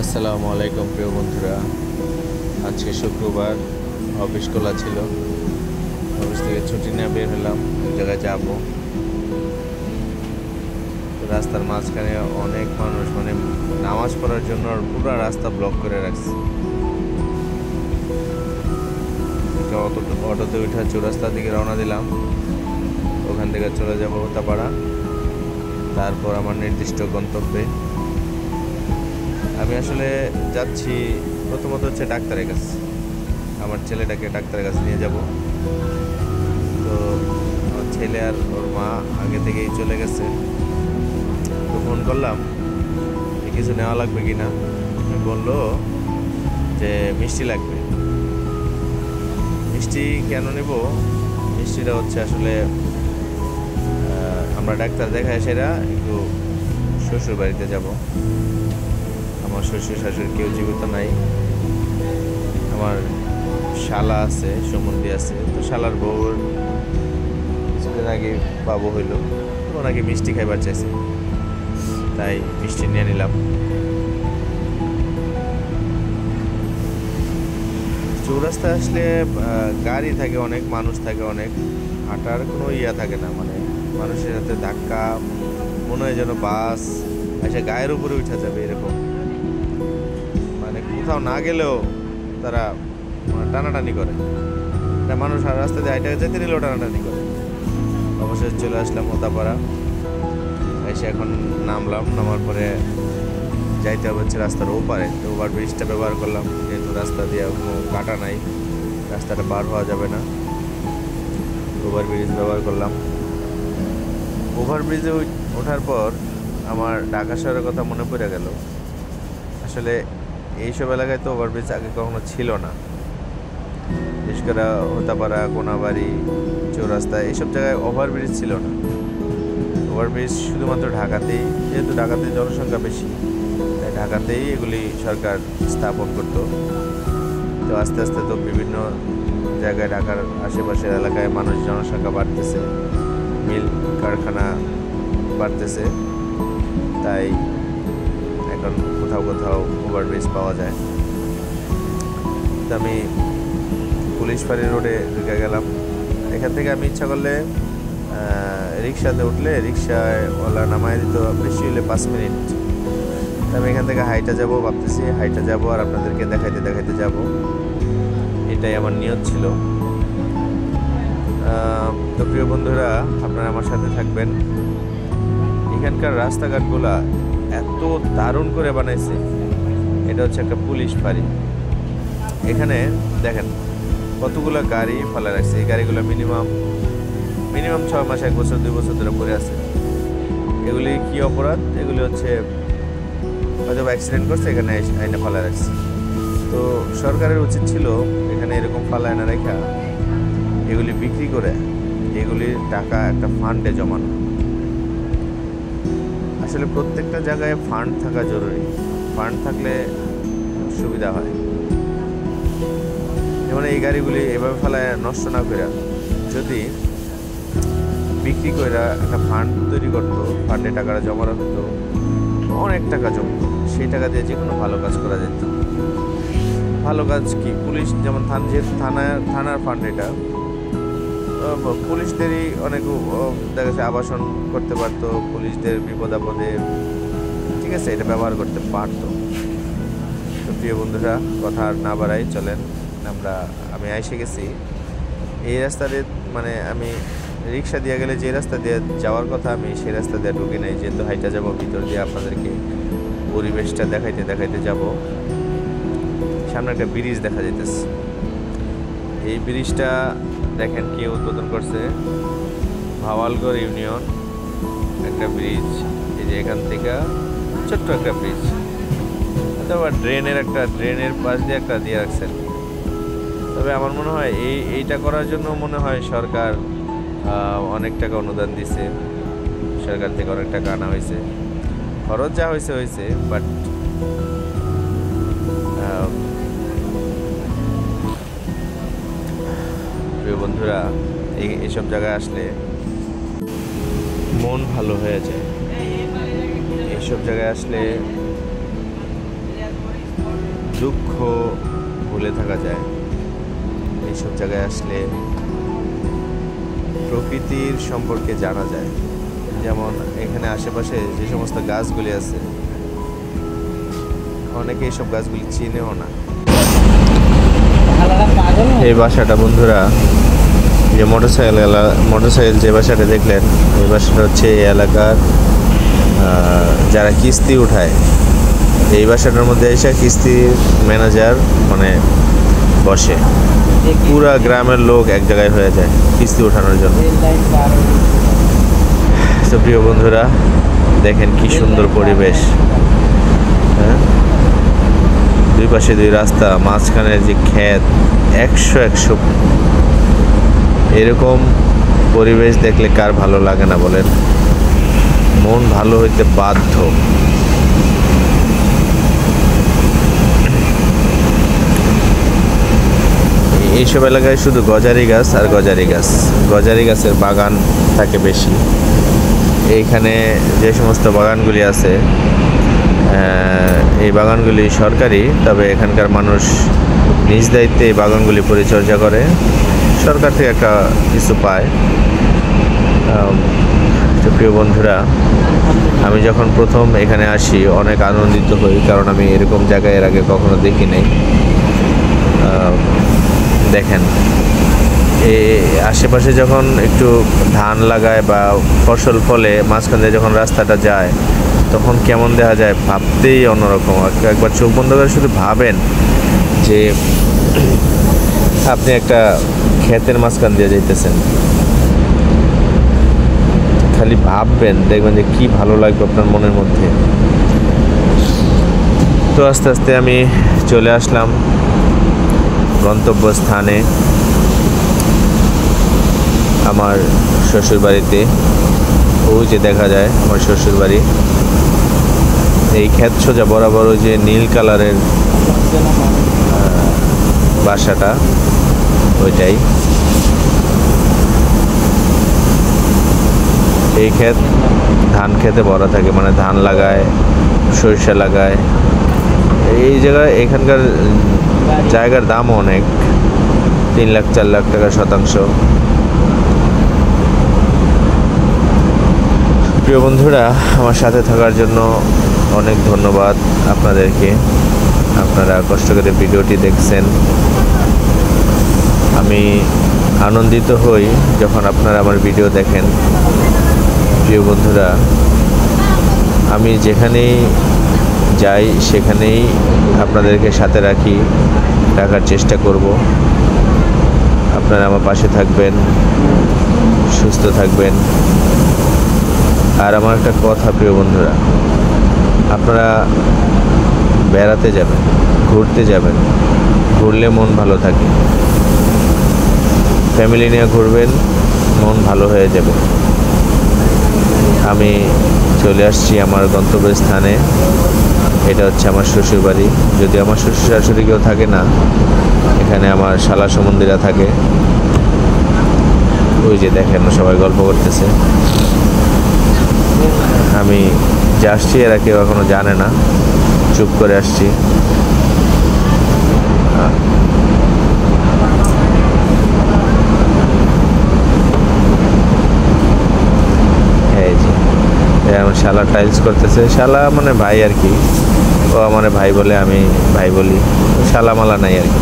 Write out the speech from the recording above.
আসসালামু আলাইকুম প্রিয় বন্ধুরা। আজকে শুক্রবার, অফিস খোলা ছিল। অফিস থেকে ছুটি নিয়ে বের হলাম, এক জায়গায় যাব। রাস্তার মাঝখানে অনেক মানুষ, নামাজ পড়ার জন্য পুরো রাস্তা ব্লক করে রাখছে। অটোতে উঠে চৌরাস্তার দিকে রওনা দিলাম। ওখান থেকে চলে যাব হোতাপাড়া, তারপর আমার নির্দিষ্ট গন্তব্যে। আমি আসলে যাচ্ছি প্রথমত হচ্ছে ডাক্তারের কাছে। আমার ছেলেটাকে ডাক্তারের কাছে নিয়ে যাব। তো আমার ছেলে আর ওর মা আগে থেকেই চলে গেছে। তো ফোন করলাম যে কিছু নেওয়া লাগবে কি না। বললো যে মিষ্টি লাগবে। মিষ্টি কেন নেব? মিষ্টিটা হচ্ছে আসলে আমরা ডাক্তার দেখায় সেরা একটু শ্বশুর বাড়িতে যাব। আমার শ্বশুর শাশুড়ি কেউ জীবিত নাই। আমার শালা আছে, সম্বন্ধী আছে। তো শালার বউর কিছুদিন আগে বাবু হইল, ওনাকে মিষ্টি খাইবার চাইছে, তাই মিষ্টি নিয়ে নিলাম। চৌরাস্তায় আসলে গাড়ি থাকে অনেক, মানুষ থাকে অনেক, হাঁটার কোনো ইয়া থাকে না। মানুষের সাথে ধাক্কা, মনে হয় যেন বাস এসে গায়ের উপরে উঠে যাবে এরকম। কোথাও না গেলেও তারা টানাটানি করে। মানুষ আর রাস্তা দিয়ে হাইটা যেতে নিলেও টানাটানি করে। অবশেষে চলে আসলাম হোতাপাড়া। এসে এখন নামলাম। নামার পরে যাইতে হবে হচ্ছে রাস্তার ওপারে। তো ওভার ব্রিজটা ব্যবহার করলাম, যেহেতু রাস্তা দিয়ে কোনো কাটা নাই, রাস্তাটা পার হওয়া যাবে না। ওভার ব্রিজ ব্যবহার করলাম। ওভার ব্রিজে ওঠার পর আমার ঢাকা শহরের কথা মনে পড়ে গেল। আসলে এইসব এলাকায় তো ওভারব্রিজ আগে কখনো ছিল না। বিশেষ করে হোতাপাড়া, কোনাবাড়ি, চৌরাস্তা, এইসব জায়গায় ওভারব্রিজ ছিল না। ওভারব্রিজ শুধুমাত্র ঢাকাতেই, যেহেতু ঢাকাতে জনসংখ্যা বেশি, তাই ঢাকাতেই এগুলি সরকার স্থাপন করত। তো আস্তে আস্তে তো বিভিন্ন জায়গায়, ঢাকার আশেপাশের এলাকায় মানুষ জনসংখ্যা বাড়তেছে, মিল কারখানা বাড়তেছে, তাই এখন কোথাও কোথাও ওভারব্রিজ পাওয়া যায়। তো আমি পুলিশ ফাঁড়ি রোডে ঢুকে গেলাম। এখান থেকে আমি ইচ্ছা করলে রিক্সাতে উঠলে রিক্সাওয়ালা নামায় দিত, বেশি হলে 5 মিনিট। তো আমি এখান থেকে হাইটা যাব ভাবতেছি, হাইটা যাব আর আপনাদেরকে দেখাইতে দেখাইতে যাব, এটাই আমার নিয়ত ছিল। তো প্রিয় বন্ধুরা, আপনারা আমার সাথে থাকবেন। এখানকার রাস্তাঘাটগুলা এত দারুণ করে বানাইছে। এটা হচ্ছে একটা পুলিশ ফাঁড়ি। এখানে দেখেন কতগুলো গাড়ি ফেলা রাখছে। এই গাড়িগুলো মিনিমাম 6 মাস, 1 বছর, 2 বছর ধরে পড়ে আছে। এগুলি কি অপরাধ? এগুলি হচ্ছে হয়তো অ্যাক্সিডেন্ট করছে, এখানে আইনে ফেলা রাখছে। তো সরকারের উচিত ছিল এখানে এরকম ফালায় না রেখা এগুলি বিক্রি করে এগুলির টাকা একটা ফান্ডে জমানো। আসলে প্রত্যেকটা জায়গায় ফান্ড থাকা জরুরি। ফান্ড থাকলে সুবিধা হয়। যেমন এই গাড়িগুলি এভাবে ফেলায় নষ্ট না করে যদি বিক্রি করে একটা ফান্ড তৈরি করতো, ফান্ডে টাকাটা জমা রাখতো, অনেক টাকা জমতো। সেই টাকা দিয়ে যে কোনো ভালো কাজ করা যেত। ভালো কাজ কি? পুলিশ যেমন যেহেতু থানার ফান্ড, এটা পুলিশদেরই অনেক দেখা যাচ্ছে আবাসন করতে পারতো, পুলিশদের বিপদ আপদে, ঠিক আছে, এটা ব্যবহার করতে পারতো। তো প্রিয় বন্ধুরা, কথা আর না বাড়াই, চলেন আমি এসে গেছি এই রাস্তাতে। আমি রিক্সা দিয়ে গেলে যে রাস্তা দিয়ে যাওয়ার কথা, আমি সেই রাস্তা দিয়ে ঢুকি নাই, যেহেতু হাইটা যাব ভিতর দিয়ে। আপনাদেরকে পরিবেশটা দেখাইতে দেখাইতে যাব। সামনে একটা ব্রিজ দেখা যাইতেছে। এই ব্রিজটা দেখেন কে উদ্বোধন করছে, ভাওয়ালগড় ইউনিয়ন একটা ব্রিজ। এই যে এখান থেকে ছোট্ট একটা ব্রিজ, অথবা ড্রেনের পাশ দিয়ে একটা দিয়ে রাখছেন। তবে আমার মনে হয় এইটা করার জন্য মনে হয় সরকার অনেক টাকা অনুদান দিছে। সরকার থেকে অনেক টাকা আনা হয়েছে, খরচ যা হয়েছে, বাট প্রিয় বন্ধুরা, এইসব জায়গায় আসলে মন ভালো হয়ে যায়। এইসব জায়গায় আসলে দুঃখ ভুলে থাকা যায়। এইসব জায়গায় আসলে প্রকৃতির সম্পর্কে জানা যায়। যেমন এখানে আশেপাশে যে সমস্ত গাছগুলি আছে, অনেকে এইসব গাছগুলি চিনেও না। এই বাসাটা বন্ধুরা, যে মোটরসাইকেল যে বাসাটা দেখলেন, এই বাসাটা হচ্ছে এই এলাকার যারা কিস্তি উঠায়, এই বাসাটার মধ্যে এসে কিস্তির ম্যানেজার মানে বসে। পুরা গ্রামের লোক এক জায়গায় হয়ে যায় কিস্তি ওঠানোর জন্য। তো প্রিয় বন্ধুরা, দেখেন কি সুন্দর পরিবেশ। হ্যাঁ, দুই পাশে দুই রাস্তা, মাঝখানের যে ক্ষেত, 100 এরকম পরিবেশ দেখলে কার ভালো লাগে না বলেন? মন ভালো হইতে বাধ্য। এইসব এলাকায় শুধু গজারি গাছ আর গজারি গাছ, গজারি গাছের বাগান থাকে বেশি। এইখানে যে সমস্ত বাগানগুলি আছে, এই বাগানগুলি সরকারি, তবে এখানকার মানুষ নিজ দায়িত্বে এই বাগানগুলি পরিচর্যা করে, সরকার থেকে একটা কিছু পায়। তো প্রিয় বন্ধুরা, আমি যখন প্রথম এখানে আসি অনেক আনন্দিত হই, কারণ আমি এরকম জায়গায় এর আগে কখনো দেখি নাই। দেখেন, আশেপাশে যখন একটু ধান লাগায় বা ফসল ফলে, মাঝখান দিয়ে যখন রাস্তাটা যায়, তখন কেমন দেখা যায় ভাবতেই অন্যরকম। একবার চোখ বন্ধ করে শুধু ভাবেন যে আপনি একটা ক্ষেতের মাঝখান দিয়ে যাইতেছেন, খালি ভাববেন, দেখবেন যে কি ভালো লাগবে আপনার মনের মধ্যে। তো আস্তে আস্তে আমি চলে আসলাম গন্তব্যস্থানে, আমার শ্বশুর বাড়িতে। ওই যে দেখা যায় আমার শ্বশুর বাড়ি। এই ক্ষেত সোজা বরাবর ওই যে নীল কালারের বাসাটা, ওইটাই। এই ক্ষেত ধান খেতে ভরা থাকে, মানে ধান লাগায়, সরিষা লাগায়। এই জায়গায় এখানকার জায়গার দামও অনেক, 3 লাখ 4 লাখ টাকা শতাংশ। প্রিয় বন্ধুরা, আমার সাথে থাকার জন্য অনেক ধন্যবাদ আপনাদেরকে। আপনারা কষ্ট করে ভিডিওটি দেখছেন। আমি আনন্দিত হই যখন আপনারা আমার ভিডিও দেখেন। প্রিয় বন্ধুরা, আমি যেখানেই যাই সেখানেই আপনাদেরকে সাথে রাখার চেষ্টা করব। আপনারা আমার পাশে থাকবেন, সুস্থ থাকবেন। আর আমার একটা কথা, প্রিয় বন্ধুরা, আপনারা বেড়াতে যাবেন, ঘুরতে যাবেন, ঘুরলে মন ভালো থাকে। ফ্যামিলি নিয়ে ঘুরবেন, মন ভালো হয়ে যাবে। আমি চলে আসছি আমার গন্তব্যস্থানে। এটা হচ্ছে আমার শ্বশুর বাড়ি। যদি আমার শ্বশুর শাশুড়ি কেউ থাকে না, এখানে আমার শালা সম্বন্ধীরা থাকে। ওই যে দেখেন, সবাই গল্প করতেছে। আমি যে আসছি এরা কেউ এখনো জানে না, চুপ করে আসছি। আমার শালা টাইলস করতেছে। শালা মানে ভাই আর কি, ও আমার ভাই বলে, আমি ভাই বলি। শালা মালা নাই আর কি।